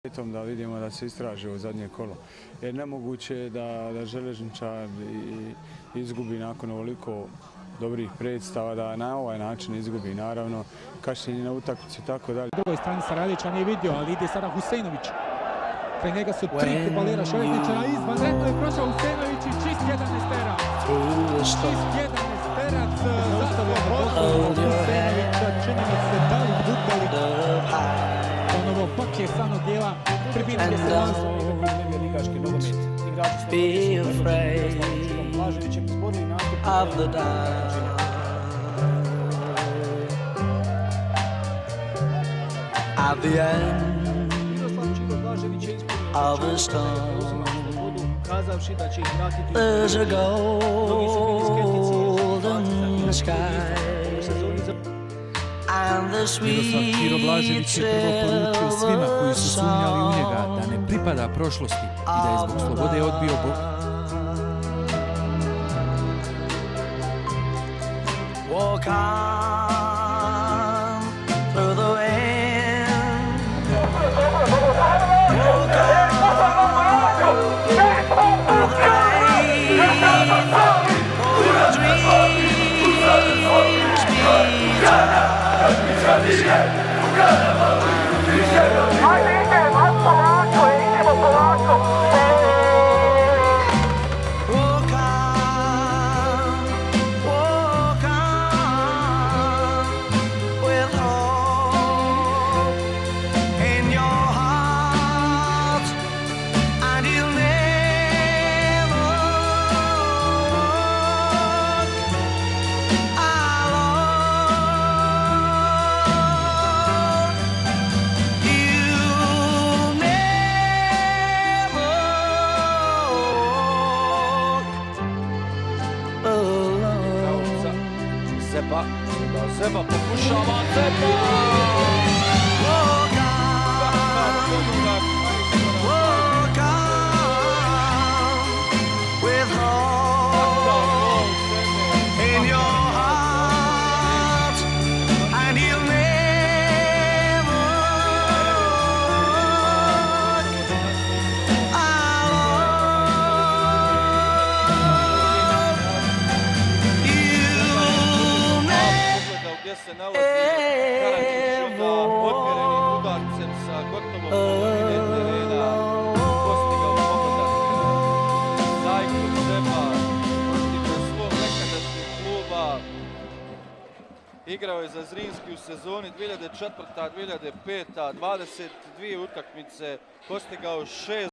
Da vidimo da se istraže u zadnje kolo. Jer nemoguće je da željezničar izgubi nakon ovoliko dobrih predstava, da na ovaj način izgubi, naravno, kašnjenje na utakmici i tako dalje. Na drugoj strani Sarajlića nije vidio, ali ide sada Husejnović. Kraj njega su tri futbalera Šeletića, izvanredno je prošao Husejnović i čist 11-terac. Čist 11-terac za Slobodu Husejnovića, čini mi se da li dupeli. Ponovo pak je stanog dijela, tribina gdje se lansu. Be afraid of the dark. At the end of a storm, there's a golden sky. Miroslav Kiro Blažević je prvo poručio svima koji su sumnjali u njega da ne pripada prošlosti i da je zbog slobode odbio Bog. Walk on through the wind. Walk on through the rain. For your dreams be done. Zeba pokušava, Zeba! Walk on with hope in your heart, and you'll never Gdje se nalazi Karadžić onda odmjerenim udarcem sa gotovo polovine terena postigao pogodak. Zajko Zeba protiv svog nekadašnjeg kluba. Igrao je za Zrinski u sezoni 2004-2005, 22 utakmice, postigao 6